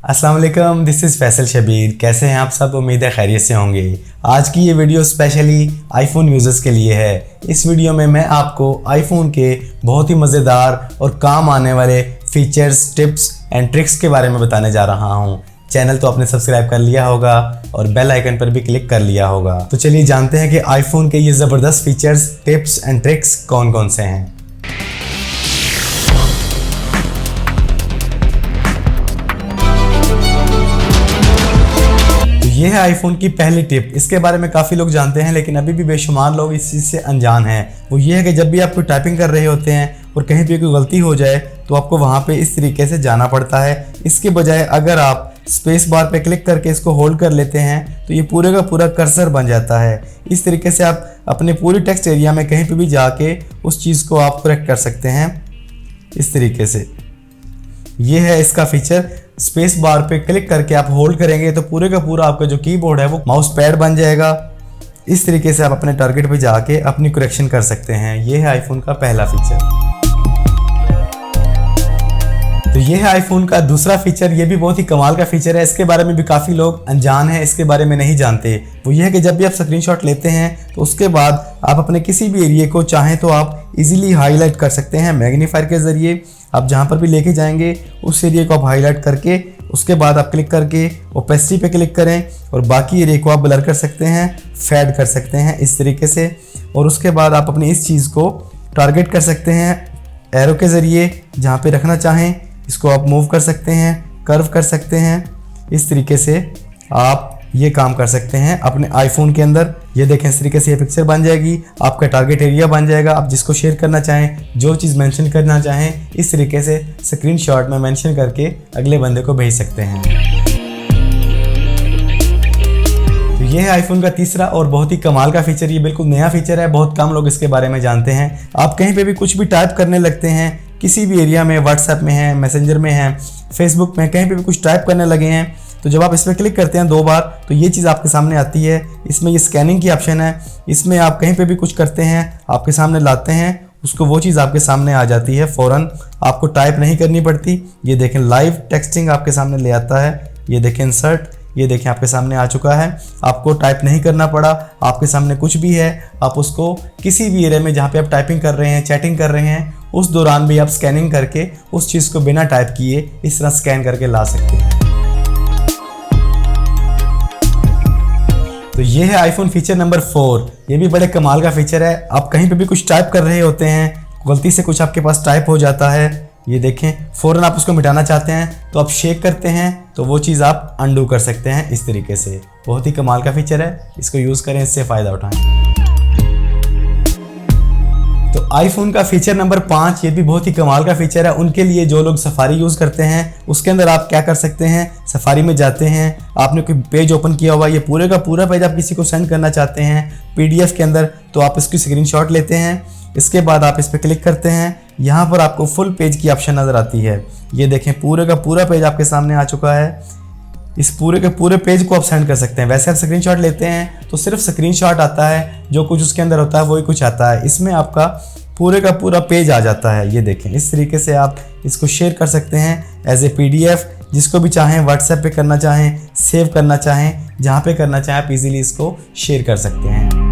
अस्सलाम वालेकुम, this is Faisal Shabir. कैसे हैं आप सब? उम्मीद है खैरियत से होंगे। आज की ये वीडियो स्पेशली आईफोन यूज़र्स के लिए है। इस वीडियो में मैं आपको आईफोन के बहुत ही मज़ेदार और काम आने वाले फीचर्स, टिप्स एंड ट्रिक्स के बारे में बताने जा रहा हूँ। चैनल तो आपने सब्सक्राइब कर लिया होगा और बेल आइकन पर भी क्लिक कर लिया होगा। तो चलिए जानते हैं कि आईफोन के ये ज़बरदस्त फीचर्स, टिप्स एंड ट्रिक्स कौन कौन से हैं। ये है आईफोन की पहली टिप। इसके बारे में काफ़ी लोग जानते हैं लेकिन अभी भी बेशुमार लोग इस चीज़ से अनजान हैं। वो ये है कि जब भी आप कोई टाइपिंग कर रहे होते हैं और कहीं पे कोई गलती हो जाए तो आपको वहाँ पे इस तरीके से जाना पड़ता है। इसके बजाय अगर आप स्पेस बार पे क्लिक करके इसको होल्ड कर लेते हैं तो ये पूरे का पूरा कर्सर बन जाता है। इस तरीके से आप अपने पूरी टेक्स्ट एरिया में कहीं पर भी जाके उस चीज़ को आप करेक्ट कर सकते हैं। इस तरीके से ये है इसका फीचर। स्पेस बार पे क्लिक करके आप होल्ड करेंगे तो पूरे का पूरा आपका जो कीबोर्ड है वो माउस पैड बन जाएगा। इस तरीके से आप अपने टारगेट पे जाके अपनी करेक्शन कर सकते हैं। ये है आईफोन का पहला फीचर। तो ये है आईफोन का दूसरा फीचर। ये भी बहुत ही कमाल का फीचर है। इसके बारे में भी काफ़ी लोग अनजान हैं, इसके बारे में नहीं जानते। वो ये है कि जब भी आप स्क्रीनशॉट लेते हैं तो उसके बाद आप अपने किसी भी एरिया को चाहें तो आप इजीली हाईलाइट कर सकते हैं मैग्नीफायर के ज़रिए। आप जहाँ पर भी लेके जाएंगे उस एरिया को आप हाईलाइट करके उसके बाद आप क्लिक करके ओपेसिटी पे क्लिक करें और बाकी एरिया को आप ब्लर कर सकते हैं, फेड कर सकते हैं इस तरीके से। और उसके बाद आप अपनी इस चीज़ को टारगेट कर सकते हैं एरो के ज़रिए। जहाँ पे रखना चाहें इसको आप मूव कर सकते हैं, कर्व कर सकते हैं। इस तरीके से आप ये काम कर सकते हैं अपने आईफोन के अंदर। ये देखें, इस तरीके से ये पिक्चर बन जाएगी, आपका टारगेट एरिया बन जाएगा। आप जिसको शेयर करना चाहें, जो चीज़ मेंशन करना चाहें, इस तरीके से स्क्रीनशॉट में मेंशन करके अगले बंदे को भेज सकते हैं। तो ये है आईफोन का तीसरा और बहुत ही कमाल का फीचर। ये बिल्कुल नया फीचर है, बहुत कम लोग इसके बारे में जानते हैं। आप कहीं पे भी कुछ भी टाइप करने लगते हैं, किसी भी एरिया में, व्हाट्सएप में है, मैसेंजर में है, फेसबुक में, कहीं पे भी कुछ टाइप करने लगे हैं तो जब आप इस पर क्लिक करते हैं 2 बार तो ये चीज़ आपके सामने आती है। इसमें ये स्कैनिंग की ऑप्शन है। इसमें आप कहीं पे भी कुछ करते हैं, आपके सामने लाते हैं, उसको वो चीज़ आपके सामने आ जाती है फ़ौरन। आपको टाइप नहीं करनी पड़ती। ये देखें, लाइव टेक्सटिंग आपके सामने ले आता है। ये देखें इंसर्ट, ये देखें आपके सामने आ चुका है। आपको टाइप नहीं करना पड़ा। आपके सामने कुछ भी है, आप उसको किसी भी एरिया में जहाँ पे आप टाइपिंग कर रहे हैं, चैटिंग कर रहे हैं, उस दौरान भी आप स्कैनिंग करके उस चीज़ को बिना टाइप किए इस तरह स्कैन करके ला सकते हैं। तो ये है आईफोन फीचर नंबर 4। ये भी बड़े कमाल का फीचर है। आप कहीं पे भी कुछ टाइप कर रहे होते हैं, गलती से कुछ आपके पास टाइप हो जाता है, ये देखें, फ़ौरन आप उसको मिटाना चाहते हैं तो आप शेक करते हैं तो वो चीज़ आप अंडू कर सकते हैं इस तरीके से। बहुत ही कमाल का फीचर है, इसको यूज़ करें, इससे फ़ायदा उठाएं। तो आईफोन का फीचर नंबर 5, ये भी बहुत ही कमाल का फीचर है उनके लिए जो लोग सफारी यूज़ करते हैं। उसके अंदर आप क्या कर सकते हैं, सफारी में जाते हैं, आपने कोई पेज ओपन किया हुआ, ये पूरे का पूरा पेज आप किसी को सेंड करना चाहते हैं पीडीएफ के अंदर, तो आप इसकी स्क्रीनशॉट लेते हैं। इसके बाद आप इस पर क्लिक करते हैं, यहाँ पर आपको फुल पेज की ऑप्शन नज़र आती है। ये देखें, पूरे का पूरा पेज आपके सामने आ चुका है। इस पूरे के पूरे पेज को आप सेंड कर सकते हैं। वैसे आप स्क्रीनशॉट लेते हैं तो सिर्फ स्क्रीनशॉट आता है, जो कुछ उसके अंदर होता है वही कुछ आता है। इसमें आपका पूरे का पूरा पेज आ जाता है। ये देखें, इस तरीके से आप इसको शेयर कर सकते हैं एज ए पीडीएफ। जिसको भी चाहें व्हाट्सएप पे करना चाहें, सेव करना चाहें, जहाँ पे करना चाहें आप इजीली इसको शेयर कर सकते हैं।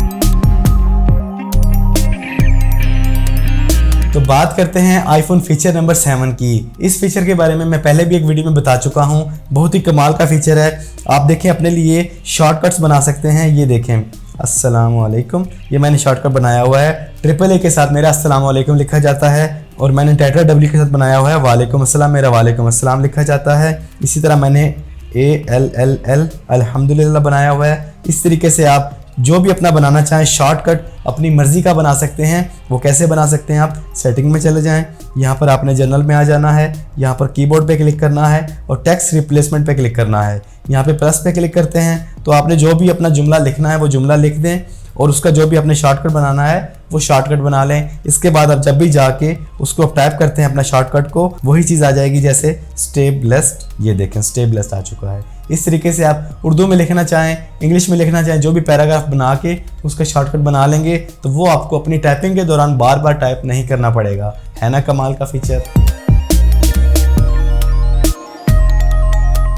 तो बात करते हैं आईफोन फीचर नंबर 7 की। इस फीचर के बारे में मैं पहले भी एक वीडियो में बता चुका हूँ। बहुत ही कमाल का फीचर है। आप देखें, अपने लिए शॉर्टकट्स बना सकते हैं। ये देखें, अस्सलाम वालेकुम, ये मैंने शॉर्टकट बनाया हुआ है। ट्रिपल ए के साथ मेरा अस्सलाम वालेकुम लिखा जाता है और मैंने टेट्रा डब्ल्यू के साथ बनाया हुआ है वालेकुम अस्सलाम, मेरा वालेकुम अस्सलाम लिखा जाता है। इसी तरह मैंने ALLL अल्हम्दुलिल्लाह बनाया हुआ है। इस तरीके से आप जो भी अपना बनाना चाहें शॉर्टकट अपनी मर्ज़ी का बना सकते हैं। वो कैसे बना सकते हैं, आप सेटिंग में चले जाएं, यहाँ पर आपने जनरल में आ जाना है, यहाँ पर कीबोर्ड पे क्लिक करना है और टेक्स्ट रिप्लेसमेंट पे क्लिक करना है। यहाँ पे प्लस पे क्लिक करते हैं तो आपने जो भी अपना जुमला लिखना है वो जुमला लिख दें और उसका जो भी अपने शॉर्टकट बनाना है वो शॉर्टकट बना लें। इसके बाद आप जब भी जाके उसको आप टाइप करते हैं अपना शॉर्टकट को, वही चीज़ आ जाएगी जैसे स्टे ब्लेस्ड। ये देखें, स्टे ब्लेस्ड आ चुका है। इस तरीके से आप उर्दू में लिखना चाहें, इंग्लिश में लिखना चाहें, जो भी पैराग्राफ बना के उसका शॉर्टकट बना लेंगे तो वो आपको अपनी टाइपिंग के दौरान बार बार टाइप नहीं करना पड़ेगा। है ना कमाल का फीचर।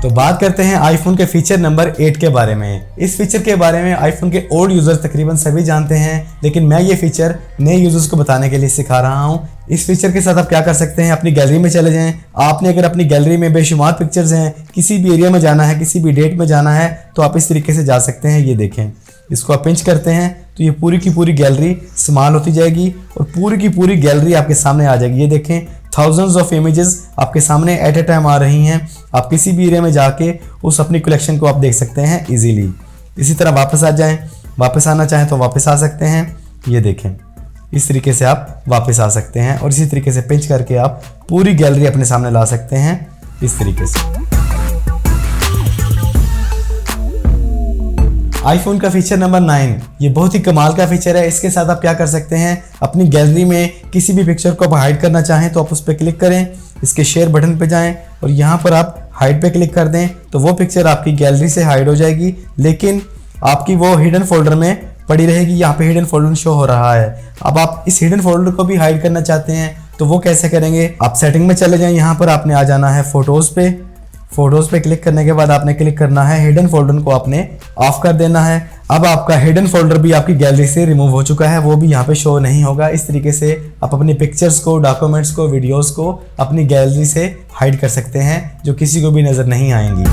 तो बात करते हैं आईफोन के फीचर नंबर 8 के बारे में। इस फीचर के बारे में आईफोन के ओल्ड यूजर्स तकरीबन सभी जानते हैं, लेकिन मैं ये फीचर नए यूजर्स को बताने के लिए सिखा रहा हूँ। इस फीचर के साथ आप क्या कर सकते हैं, अपनी गैलरी में चले जाएं। आपने अगर अपनी गैलरी में बेशुमार पिक्चर्स हैं, किसी भी एरिया में जाना है, किसी भी डेट में जाना है, तो आप इस तरीके से जा सकते हैं। ये देखें, इसको आप पिंच करते हैं तो ये पूरी की पूरी गैलरी स्मॉल होती जाएगी और पूरी की पूरी गैलरी आपके सामने आ जाएगी। ये देखें, थाउजेंड्स ऑफ इमेजेस आपके सामने एट ए टाइम आ रही हैं। आप किसी भी एरिया में जाके उस अपनी कलेक्शन को आप देख सकते हैं इजीली। इसी तरह वापस आ जाएं, वापस आना चाहें तो वापस आ सकते हैं। ये देखें, इस तरीके से आप वापस आ सकते हैं और इसी तरीके से पिंच करके आप पूरी गैलरी अपने सामने ला सकते हैं इस तरीके से। आईफोन का फीचर नंबर 9, ये बहुत ही कमाल का फीचर है। इसके साथ आप क्या कर सकते हैं, अपनी गैलरी में किसी भी पिक्चर को आप हाइड करना चाहें तो आप उस पर क्लिक करें, इसके शेयर बटन पे जाएं और यहाँ पर आप हाइड पे क्लिक कर दें तो वो पिक्चर आपकी गैलरी से हाइड हो जाएगी, लेकिन आपकी वो हिडन फोल्डर में पड़ी रहेगी। यहाँ पे हिडन फोल्डर शो हो रहा है। अब आप इस हिडन फोल्डर को भी हाइड करना चाहते हैं तो वो कैसे करेंगे, आप सेटिंग में चले जाएं। यहाँ पर आपने आ जाना है फोटोज़ पे क्लिक करने के बाद आपने क्लिक करना है हिडन फोल्डर को आपने ऑफ कर देना है। अब आपका हिडन फोल्डर भी आपकी गैलरी से रिमूव हो चुका है, वो भी यहाँ पे शो नहीं होगा। इस तरीके से आप अपनी पिक्चर्स को, डॉक्यूमेंट्स को, वीडियोस को अपनी गैलरी से हाइड कर सकते हैं जो किसी को भी नज़र नहीं आएंगी।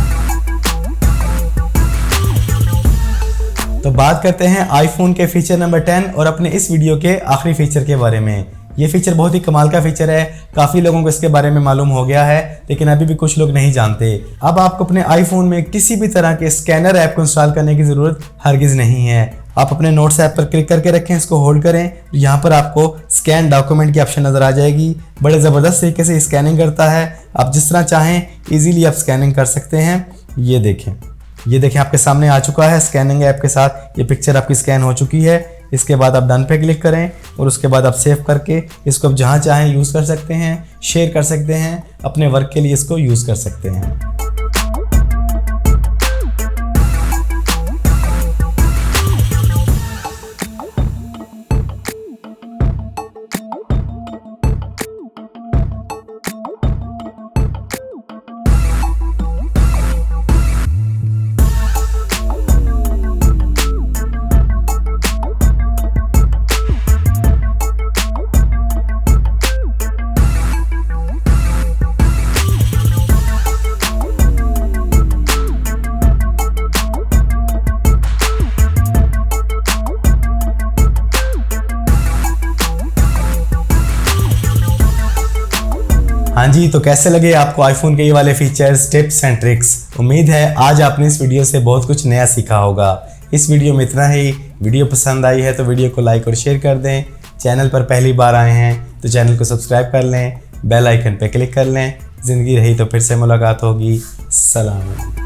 तो बात करते हैं आईफोन के फीचर नंबर 10 और अपने इस वीडियो के आखिरी फीचर के बारे में। ये फीचर बहुत ही कमाल का फीचर है। काफ़ी लोगों को इसके बारे में मालूम हो गया है, लेकिन अभी भी कुछ लोग नहीं जानते। अब आपको अपने आईफोन में किसी भी तरह के स्कैनर ऐप को इंस्टॉल करने की ज़रूरत हरगिज़ नहीं है। आप अपने नोट्स ऐप पर क्लिक करके रखें, इसको होल्ड करें, यहाँ पर आपको स्कैन डॉक्यूमेंट की ऑप्शन नज़र आ जाएगी। बड़े ज़बरदस्त तरीके से स्कैनिंग करता है। आप जिस तरह चाहें ईजीली आप स्कैनिंग कर सकते हैं। ये देखें आपके सामने आ चुका है स्कैनिंग ऐप के साथ। ये पिक्चर आपकी स्कैन हो चुकी है। इसके बाद आप डन पे क्लिक करें और उसके बाद आप सेव करके इसको आप जहाँ चाहें यूज़ कर सकते हैं, शेयर कर सकते हैं, अपने वर्क के लिए इसको यूज़ कर सकते हैं। हाँ जी, तो कैसे लगे आपको आईफोन के ये वाले फीचर्स, टिप्स एंड ट्रिक्स। उम्मीद है आज आपने इस वीडियो से बहुत कुछ नया सीखा होगा। इस वीडियो में इतना ही। वीडियो पसंद आई है तो वीडियो को लाइक और शेयर कर दें। चैनल पर पहली बार आए हैं तो चैनल को सब्सक्राइब कर लें, बेल आइकन पर क्लिक कर लें। ज़िंदगी रही तो फिर से मुलाकात होगी। सलाम।